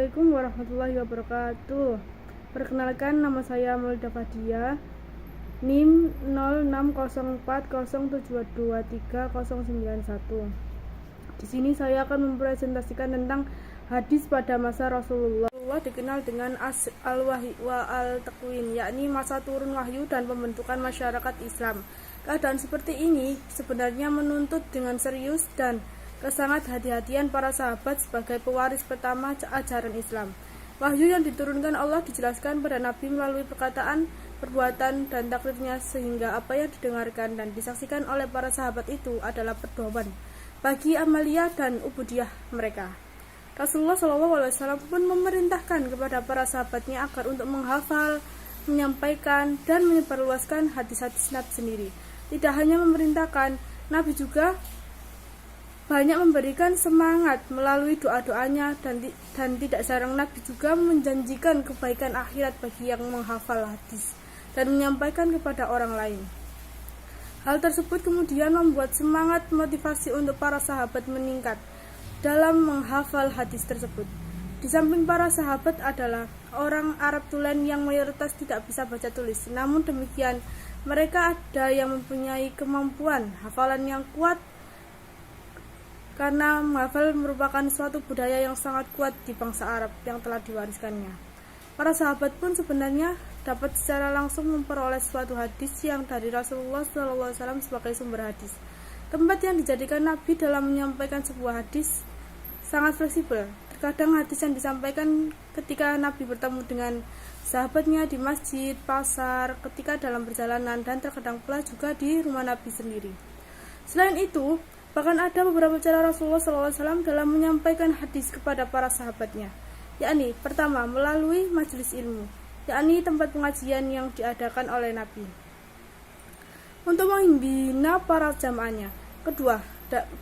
Assalamualaikum warahmatullahi wabarakatuh. Perkenalkan, nama saya Maulida Fadia, NIM 060407230091. Di sini saya akan mempresentasikan tentang hadis pada masa Rasulullah. Rasulullah dikenal dengan al-wahyi wa al-takwin, yakni masa turun wahyu dan pembentukan masyarakat Islam. Keadaan seperti ini sebenarnya menuntut dengan serius dan kesangat hati-hatian para sahabat sebagai pewaris pertama ajaran Islam. Wahyu yang diturunkan Allah dijelaskan pada Nabi melalui perkataan, perbuatan, dan takrirnya, sehingga apa yang didengarkan dan disaksikan oleh para sahabat itu adalah pedoman bagi amalia dan ubudiyah mereka. Rasulullah SAW pun memerintahkan kepada para sahabatnya agar untuk menghafal, menyampaikan, dan menyebarluaskan hadis-hadis Nabi sendiri. Tidak hanya memerintahkan, Nabi juga banyak memberikan semangat melalui doa-doanya, dan tidak jarang Nabi juga menjanjikan kebaikan akhirat bagi yang menghafal hadis dan menyampaikan kepada orang lain. Hal tersebut kemudian membuat semangat motivasi untuk para sahabat meningkat dalam menghafal hadis tersebut. Di samping para sahabat adalah orang Arab tulen yang mayoritas tidak bisa baca tulis. Namun demikian, mereka ada yang mempunyai kemampuan hafalan yang kuat, karena menghafal merupakan suatu budaya yang sangat kuat di bangsa Arab yang telah diwariskannya. Para sahabat pun sebenarnya dapat secara langsung memperoleh suatu hadis yang dari Rasulullah SAW sebagai sumber hadis. Tempat yang dijadikan Nabi dalam menyampaikan sebuah hadis sangat fleksibel. Terkadang hadis yang disampaikan ketika Nabi bertemu dengan sahabatnya di masjid, pasar, ketika dalam perjalanan, dan terkadang pula juga di rumah Nabi sendiri. Selain itu, bahkan ada beberapa cara Rasulullah SAW dalam menyampaikan hadis kepada para sahabatnya, yakni pertama melalui majelis ilmu, yakni tempat pengajian yang diadakan oleh Nabi untuk membina para jamaahnya. Kedua,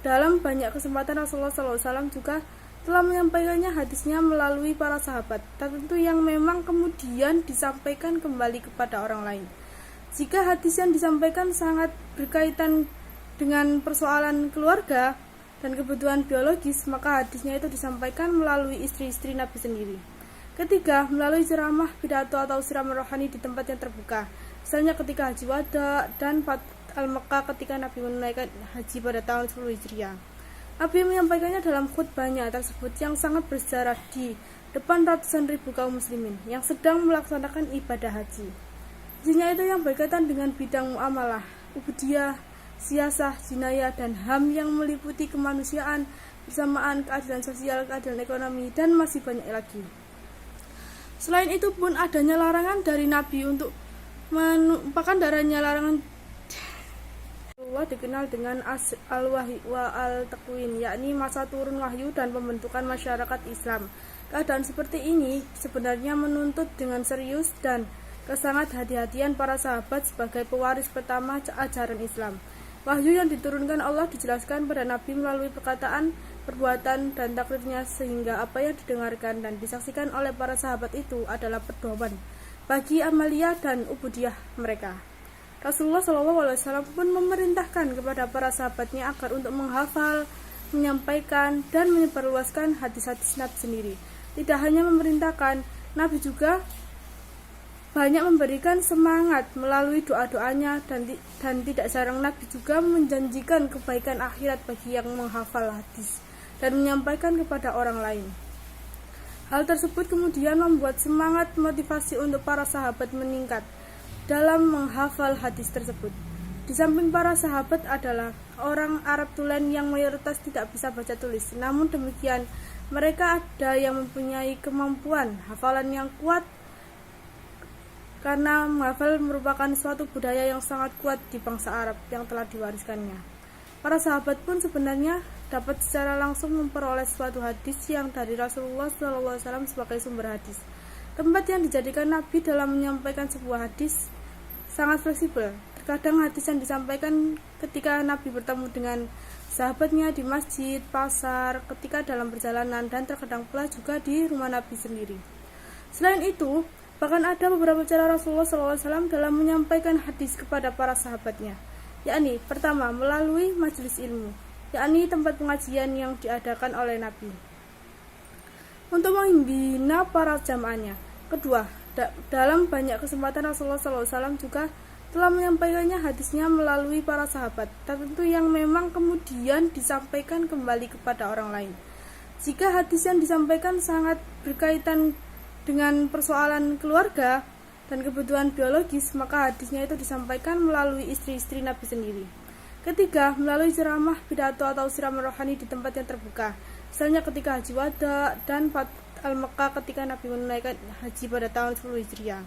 dalam banyak kesempatan Rasulullah SAW juga telah menyampaikannya hadisnya melalui para sahabat, tertentu yang memang kemudian disampaikan kembali kepada orang lain. Jika hadis yang disampaikan sangat berkaitan dengan persoalan keluarga dan kebutuhan biologis, maka hadisnya itu disampaikan melalui istri-istri Nabi sendiri. Ketiga, melalui ceramah, pidato atau siraman rohani di tempat yang terbuka, misalnya ketika Haji Wada dan Fath al-Makkah ketika Nabi menunaikan haji pada tahun 10 Hijriah. Nabi menyampaikannya dalam khutbahnya tersebut yang sangat bersejarah di depan ratusan ribu kaum muslimin yang sedang melaksanakan ibadah haji. Hajinya itu yang berkaitan dengan bidang muamalah, ubudiyah, siasah, jinayah, dan HAM yang meliputi kemanusiaan, bersamaan, keadilan sosial, keadilan ekonomi, dan masih banyak lagi. Selain itu pun adanya larangan dari Nabi untuk menumpahkan darahnya. Larangan Allah dikenal dengan al-wahyi wa al-takwin, yakni masa turun wahyu dan pembentukan masyarakat Islam. Keadaan seperti ini sebenarnya menuntut dengan serius dan kesangat hati-hatian para sahabat sebagai pewaris pertama ajaran Islam. Wahyu yang diturunkan Allah dijelaskan pada Nabi melalui perkataan, perbuatan, dan takrirnya, sehingga apa yang didengarkan dan disaksikan oleh para sahabat itu adalah pedoman bagi amalia dan ubudiyah mereka. Rasulullah SAW pun memerintahkan kepada para sahabatnya agar untuk menghafal, menyampaikan, dan menyebarluaskan hadis-hadis Nabi sendiri. Tidak hanya memerintahkan, Nabi juga banyak memberikan semangat melalui doa-doanya, dan tidak jarang Nabi juga menjanjikan kebaikan akhirat bagi yang menghafal hadis dan menyampaikan kepada orang lain. Hal tersebut kemudian membuat semangat motivasi untuk para sahabat meningkat dalam menghafal hadis tersebut. Di samping para sahabat adalah orang Arab tulen yang mayoritas tidak bisa baca tulis. Namun demikian, mereka ada yang mempunyai kemampuan hafalan yang kuat, karena menghafal merupakan suatu budaya yang sangat kuat di bangsa Arab yang telah diwariskannya. Para sahabat pun sebenarnya dapat secara langsung memperoleh suatu hadis yang dari Rasulullah SAW sebagai sumber hadis. Tempat yang dijadikan Nabi dalam menyampaikan sebuah hadis sangat fleksibel. Terkadang hadis yang disampaikan ketika Nabi bertemu dengan sahabatnya di masjid, pasar, ketika dalam perjalanan, dan terkadang pula juga di rumah Nabi sendiri. Selain itu, bahkan ada beberapa cara Rasulullah SAW dalam menyampaikan hadis kepada para sahabatnya, yakni pertama melalui majelis ilmu, yakni tempat pengajian yang diadakan oleh Nabi untuk membina para jamaahnya. Kedua, dalam banyak kesempatan Rasulullah SAW juga telah menyampaikannya hadisnya melalui para sahabat, tertentu yang memang kemudian disampaikan kembali kepada orang lain. Jika hadis yang disampaikan sangat berkaitan dengan persoalan keluarga dan kebutuhan biologis, maka hadisnya itu disampaikan melalui istri-istri Nabi sendiri. Ketiga, melalui ceramah, pidato atau siraman rohani di tempat yang terbuka, misalnya ketika Haji Wada dan Al-Makkah ketika Nabi menunaikan haji pada tahun 10 Hijriah.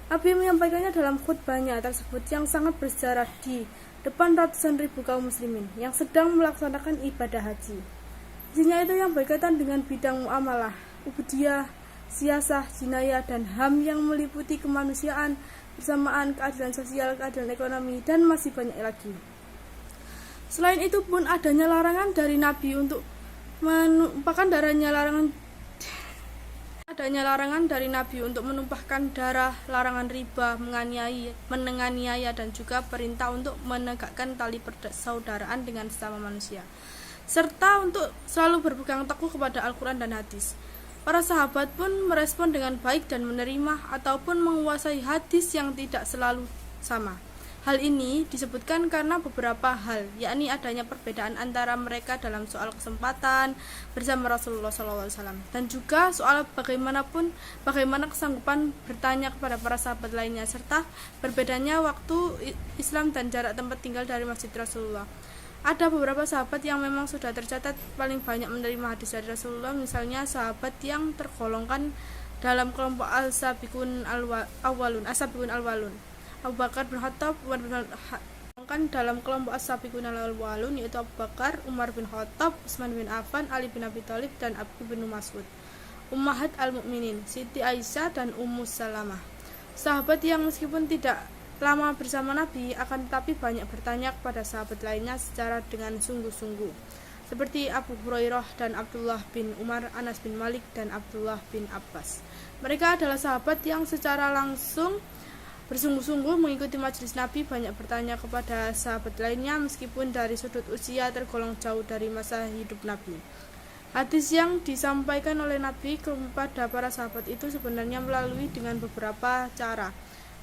Nabi menyampaikannya dalam khutbahnya tersebut yang sangat bersejarah di depan ratusan ribu kaum muslimin yang sedang melaksanakan ibadah haji. Isinya itu yang berkaitan dengan bidang muamalah, ubudiyah, siyasah, jinayah, dan HAM yang meliputi kemanusiaan, bersamaan, keadilan sosial, keadilan ekonomi, dan masih banyak lagi. Selain itu pun adanya larangan dari Nabi untuk menumpahkan menumpahkan darah, larangan riba, menganiaya, dan juga perintah untuk menegakkan tali persaudaraan dengan sesama manusia, serta untuk selalu berpegang teguh kepada Al-Quran dan hadis. Para sahabat pun merespon dengan baik dan menerima ataupun menguasai hadis yang tidak selalu sama. Hal ini disebutkan karena beberapa hal, yakni adanya perbedaan antara mereka dalam soal kesempatan bersama Rasulullah SAW, dan juga soal bagaimana kesanggupan bertanya kepada para sahabat lainnya, serta berbedanya waktu Islam dan jarak tempat tinggal dari Masjid Rasulullah. Ada beberapa sahabat yang memang sudah tercatat paling banyak menerima hadis dari Rasulullah, misalnya sahabat yang tergolongkan dalam kelompok As-Sabiqun Al-Awwalun. Abu Bakar bin Khattab, Umar bin Khattab dalam kelompok As-Sabiqun Al-Awwalun, yaitu Abu Bakar, Umar bin Khattab, Utsman bin Affan, Ali bin Abi Thalib, dan Abu bin Mas'ud. Ummahat al-Mukminin, Siti Aisyah dan Ummu Salamah. Sahabat yang meskipun tidak lama bersama Nabi akan tetapi banyak bertanya kepada sahabat lainnya secara dengan sungguh-sungguh, seperti Abu Hurairah dan Abdullah bin Umar, Anas bin Malik, dan Abdullah bin Abbas. Mereka adalah sahabat yang secara langsung bersungguh-sungguh mengikuti majelis Nabi, banyak bertanya kepada sahabat lainnya meskipun dari sudut usia tergolong jauh dari masa hidup Nabi. Hadis yang disampaikan oleh Nabi kepada para sahabat itu sebenarnya melalui dengan beberapa cara.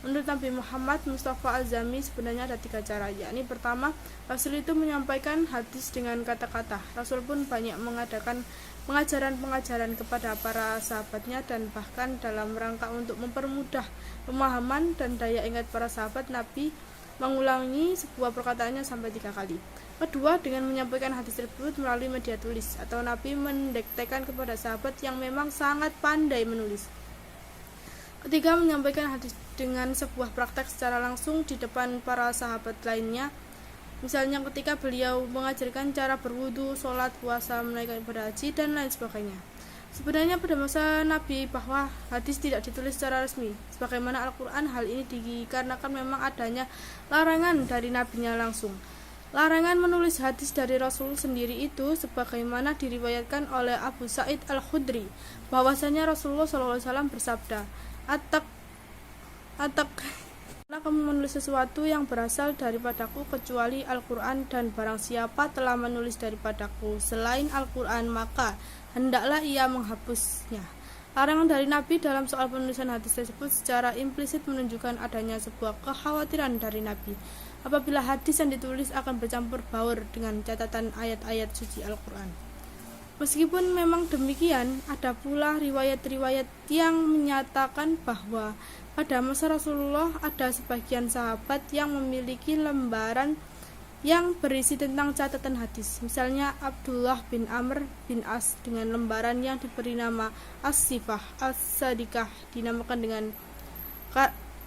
Menurut Nabi Muhammad Mustafa Al-Zami sebenarnya ada 3 cara, yakni pertama, Rasul itu menyampaikan hadis dengan kata-kata. Rasul pun banyak mengadakan pengajaran-pengajaran kepada para sahabatnya, dan bahkan dalam rangka untuk mempermudah pemahaman dan daya ingat para sahabat, Nabi mengulangi sebuah perkataannya sampai 3 kali. Kedua, dengan menyampaikan hadis tersebut melalui media tulis, atau Nabi mendiktekan kepada sahabat yang memang sangat pandai menulis. Ketiga, menyampaikan hadis dengan sebuah praktek secara langsung di depan para sahabat lainnya, misalnya ketika beliau mengajarkan cara berwudu, sholat, puasa, menunaikan ibadah haji, dan lain sebagainya. Sebenarnya pada masa Nabi bahwa hadis tidak ditulis secara resmi, sebagaimana Al-Quran, hal ini dikarenakan memang adanya larangan dari Nabinya langsung. Larangan menulis hadis dari Rasul sendiri itu sebagaimana diriwayatkan oleh Abu Sa'id Al-Khudri, bahwasanya Rasulullah SAW bersabda, Atak karena kamu menulis sesuatu yang berasal daripadaku kecuali Al-Quran, dan barang siapa telah menulis daripadaku selain Al-Quran, maka hendaklah ia menghapusnya. Larangan dari Nabi dalam soal penulisan hadis tersebut secara implisit menunjukkan adanya sebuah kekhawatiran dari Nabi apabila hadis yang ditulis akan bercampur baur dengan catatan ayat-ayat suci Al-Quran. Meskipun memang demikian, ada pula riwayat-riwayat yang menyatakan bahwa pada masa Rasulullah ada sebagian sahabat yang memiliki lembaran yang berisi tentang catatan hadis. Misalnya Abdullah bin Amr bin As dengan lembaran yang diberi nama As-Sifah As-Sadikah, dinamakan dengan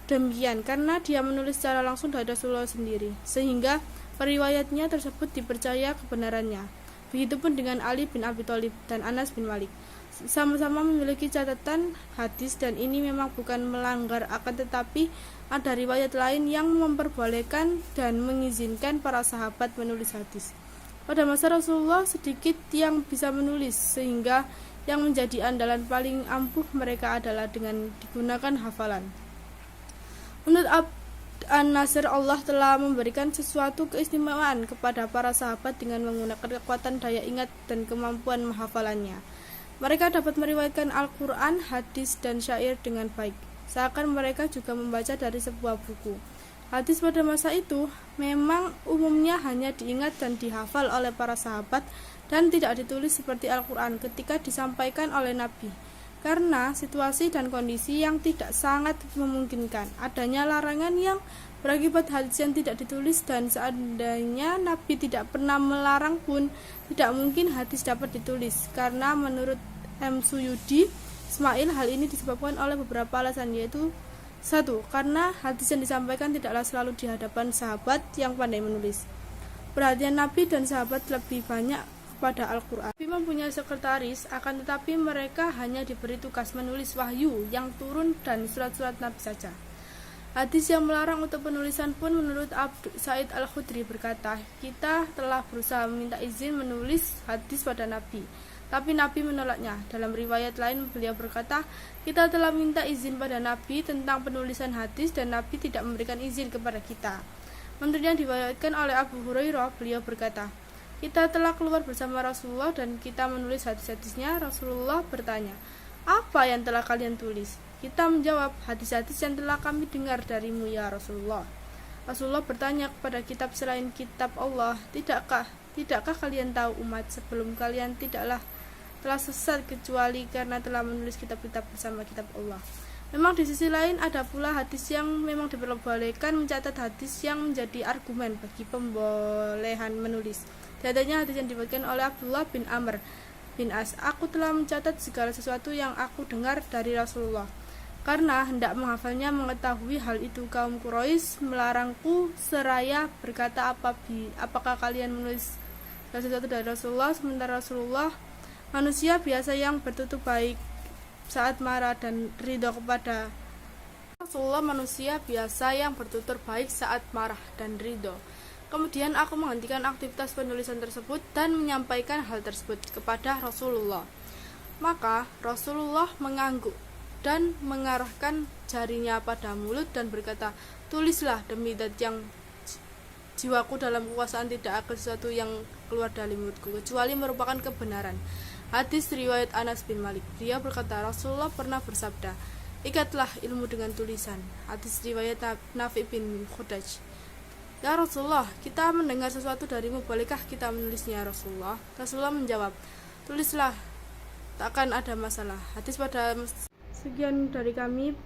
demikian karena dia menulis secara langsung dari Rasulullah sendiri, sehingga periwayatnya tersebut dipercaya kebenarannya. Begitupun dengan Ali bin Abi Thalib dan Anas bin Malik, sama-sama memiliki catatan hadis, dan ini memang bukan melanggar, akan tetapi ada riwayat lain yang memperbolehkan dan mengizinkan para sahabat menulis hadis. Pada masa Rasulullah sedikit yang bisa menulis, sehingga yang menjadi andalan paling ampuh mereka adalah dengan digunakan hafalan. Menurut An-Nasir, Allah telah memberikan sesuatu keistimewaan kepada para sahabat dengan menggunakan kekuatan daya ingat dan kemampuan menghafalannya. Mereka dapat meriwayatkan Al-Quran, hadis, dan syair dengan baik, seakan mereka juga membaca dari sebuah buku. Hadis pada masa itu memang umumnya hanya diingat dan dihafal oleh para sahabat dan tidak ditulis seperti Al-Quran ketika disampaikan oleh Nabi, karena situasi dan kondisi yang tidak sangat memungkinkan adanya larangan yang berakibat hadis yang tidak ditulis, dan seandainya Nabi tidak pernah melarang pun tidak mungkin hadis dapat ditulis, karena menurut M. Suyudi Ismail hal ini disebabkan oleh beberapa alasan, yaitu 1. Karena hadis yang disampaikan tidaklah selalu di hadapan sahabat yang pandai menulis. Perhatian Nabi dan sahabat lebih banyak kepada Al-Quran. Nabi mempunyai sekretaris, akan tetapi mereka hanya diberi tugas menulis wahyu yang turun dan surat-surat Nabi saja. Hadis yang melarang untuk penulisan pun menurut Abu Sa'id Al-Khudri berkata, kita telah berusaha meminta izin menulis hadis pada Nabi, tapi Nabi menolaknya. Dalam riwayat lain beliau berkata, kita telah minta izin pada Nabi tentang penulisan hadis dan Nabi tidak memberikan izin kepada kita. Menurut yang diriwayatkan oleh Abu Hurairah, beliau berkata, kita telah keluar bersama Rasulullah dan kita menulis hadis-hadisnya. Rasulullah bertanya, apa yang telah kalian tulis? Kita menjawab, hadis-hadis yang telah kami dengar darimu ya Rasulullah. Rasulullah bertanya kepada kitab selain kitab Allah, tidakkah kalian tahu umat sebelum kalian telah sesat kecuali karena telah menulis kitab-kitab bersama kitab Allah. Memang di sisi lain ada pula hadis yang memang diperbolehkan mencatat hadis yang menjadi argumen bagi pembolehan menulis. Di antaranya hadis yang diriwayatkan oleh Abdullah bin Amr bin As, aku telah mencatat segala sesuatu yang aku dengar dari Rasulullah. Karena hendak menghafalnya, mengetahui hal itu kaum Quraisy melarangku seraya berkata, apakah kalian menulis sesuatu dari Rasulullah, sementara Rasulullah manusia biasa yang bertutur baik saat marah dan ridho kepada Rasulullah manusia biasa yang bertutur baik saat marah dan ridho. Kemudian aku menghentikan aktivitas penulisan tersebut dan menyampaikan hal tersebut kepada Rasulullah. Maka Rasulullah mengangguk dan mengarahkan jarinya pada mulut dan berkata, tulislah, demi zat yang jiwaku dalam kekuasaan tidak akan sesuatu yang keluar dari mulutku kecuali merupakan kebenaran. Hadis riwayat Anas bin Malik. Dia berkata, Rasulullah pernah bersabda, ikatlah ilmu dengan tulisan. Hadis riwayat Nafi bin Khudaj. Ya Rasulullah, kita mendengar sesuatu darimu, bolehkah kita menulisnya Rasulullah? Rasulullah menjawab, tulislah, takkan ada masalah. Hadis pada sekian dari kami,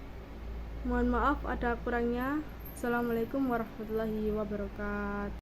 mohon maaf ada kurangnya. Assalamualaikum warahmatullahi wabarakatuh.